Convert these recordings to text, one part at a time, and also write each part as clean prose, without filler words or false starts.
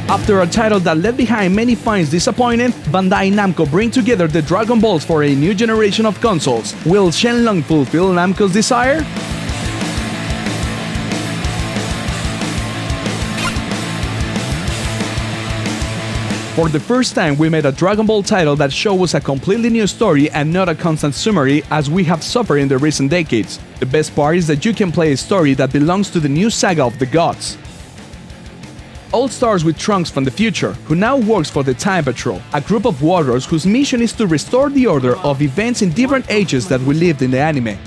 After a title that left behind many fans disappointed, Bandai Namco bring together the Dragon Balls for a new generation of consoles. Will Shen Long fulfill Namco's desire? For the first time, we made a Dragon Ball title that shows us a completely new story and not a constant summary as we have suffered in the recent decades. The best part is that you can play a story that belongs to the new saga of the gods. All stars with Trunks from the future, who now works for the Time Patrol, a group of warriors whose mission is to restore the order of events in different ages that we lived in the anime.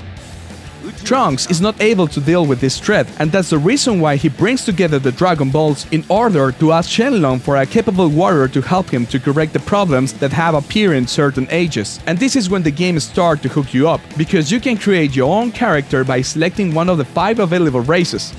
Trunks is not able to deal with this threat, and that's the reason why he brings together the Dragon Balls in order to ask Shen Long for a capable warrior to help him to correct the problems that have appeared in certain ages. And this is when the game starts to hook you up, because you can create your own character by selecting one of the 5 available races.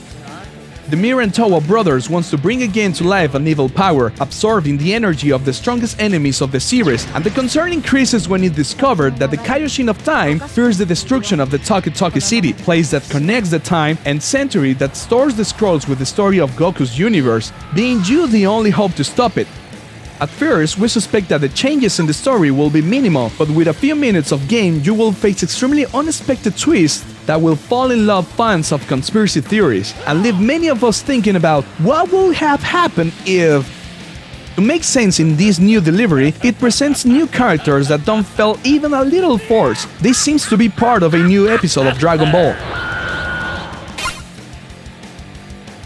The Mir and Towa brothers wants to bring again to life an evil power, absorbing the energy of the strongest enemies of the series, and the concern increases when it discovered that the Kaioshin of Time fears the destruction of the Toki Toki City, place that connects the time and century that stores the scrolls with the story of Goku's universe, being you the only hope to stop it. At first, we suspect that the changes in the story will be minimal, but with a few minutes of game, you will face extremely unexpected twists that will fall in love fans of conspiracy theories, and leave many of us thinking about what would have happened if... To make sense in this new delivery, it presents new characters that don't feel even a little forced. This seems to be part of a new episode of Dragon Ball.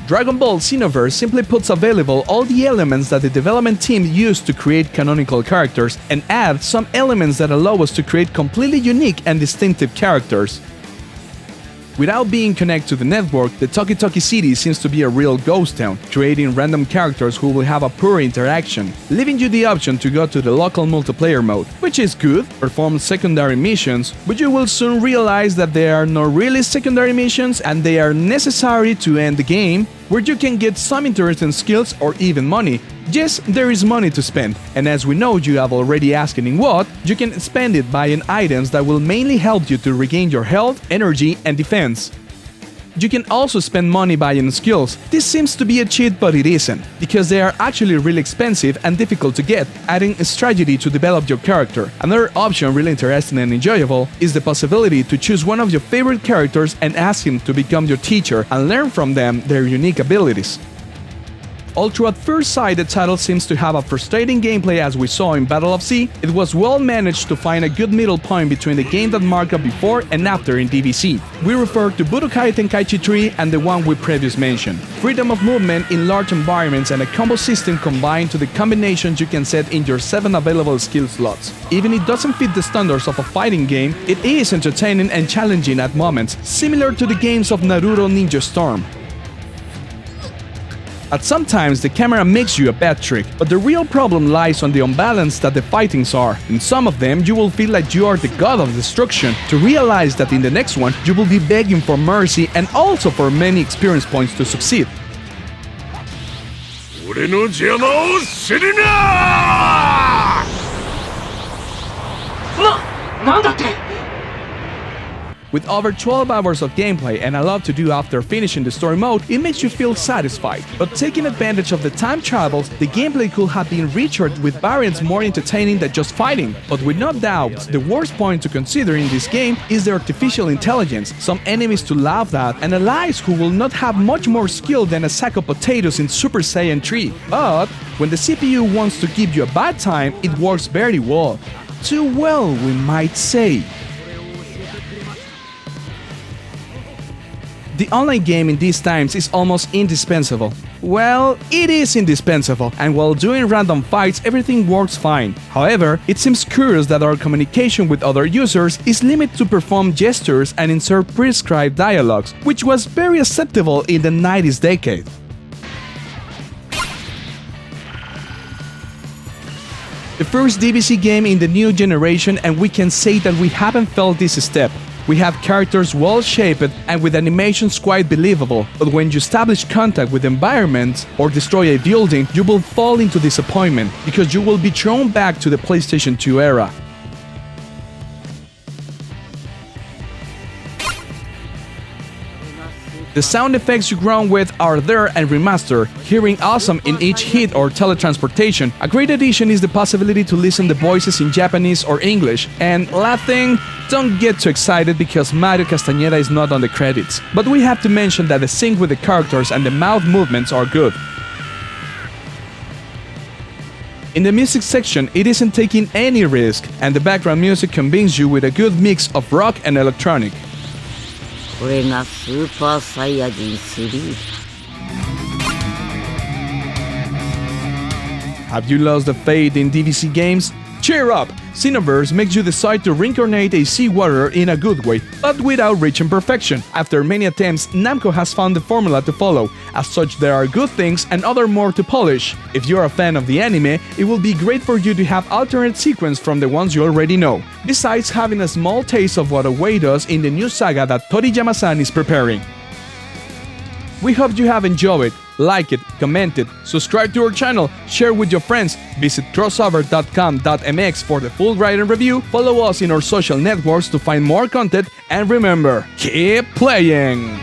Dragon Ball Xenoverse simply puts available all the elements that the development team used to create canonical characters and adds some elements that allow us to create completely unique and distinctive characters. Without being connected to the network, the Toki Toki City seems to be a real ghost town, creating random characters who will have a poor interaction, leaving you the option to go to the local multiplayer mode, which is good, perform secondary missions, but you will soon realize that they are not really secondary missions and they are necessary to end the game, where you can get some interesting skills or even money. Yes, there is money to spend, and as we know you have already asked in what, you can spend it buying items that will mainly help you to regain your health, energy and defense. You can also spend money buying skills. This seems to be a cheat, but it isn't, because they are actually really expensive and difficult to get, adding a strategy to develop your character. Another option really interesting and enjoyable is the possibility to choose one of your favorite characters and ask him to become your teacher and learn from them their unique abilities. Although at first sight the title seems to have a frustrating gameplay as we saw in Battle of Z, it was well managed to find a good middle point between the game that marked up before and after in DBZ. We refer to Budokai Tenkaichi 3 and the one we previously mentioned. Freedom of movement in large environments and a combo system combined to the combinations you can set in your 7 available skill slots. Even if it doesn't fit the standards of a fighting game, it is entertaining and challenging at moments, similar to the games of Naruto Ninja Storm. At some times the camera makes you a bad trick, but the real problem lies on the unbalance that the fightings are. In some of them you will feel like you are the god of destruction, to realize that in the next one you will be begging for mercy and also for many experience points to succeed. With over 12 hours of gameplay and a lot to do after finishing the story mode, it makes you feel satisfied. But taking advantage of the time travels, the gameplay could have been richer with variants more entertaining than just fighting. But with no doubt, the worst point to consider in this game is the artificial intelligence, some enemies to laugh at, and allies who will not have much more skill than a sack of potatoes in Super Saiyan 3. But when the CPU wants to give you a bad time, it works very well. Too well, we might say. The online game in these times is almost indispensable. Well, it is indispensable, and while doing random fights everything works fine. However, it seems curious that our communication with other users is limited to perform gestures and insert prescribed dialogues, which was very acceptable in the 90s decade. The first DBZ game in the new generation, and we can say that we haven't felt this step. We have characters well shaped and with animations quite believable, but when you establish contact with environments or destroy a building, you will fall into disappointment because you will be thrown back to the PlayStation 2 era. The sound effects you grown with are there and remastered, hearing awesome in each hit or teletransportation. A great addition is the possibility to listen to voices in Japanese or English. And last thing, don't get too excited because Mario Castañeda is not on the credits. But we have to mention that the sync with the characters and the mouth movements are good. In the music section, it isn't taking any risk, and the background music convinces you with a good mix of rock and electronic. これがスーパーサイヤ人3。 Have you lost the faith in DVC games? Cheer up! Xenoverse makes you decide to reincarnate a sea warrior in a good way, but without reaching perfection. After many attempts, Namco has found the formula to follow. As such, there are good things and other more to polish. If you're a fan of the anime, it will be great for you to have alternate sequence from the ones you already know, besides having a small taste of what awaits us in the new saga that Toriyama-san is preparing. We hope you have enjoyed it. Like it, comment it, subscribe to our channel, share with your friends, visit crossover.com.mx for the full ride and review, follow us in our social networks to find more content, and remember, keep playing!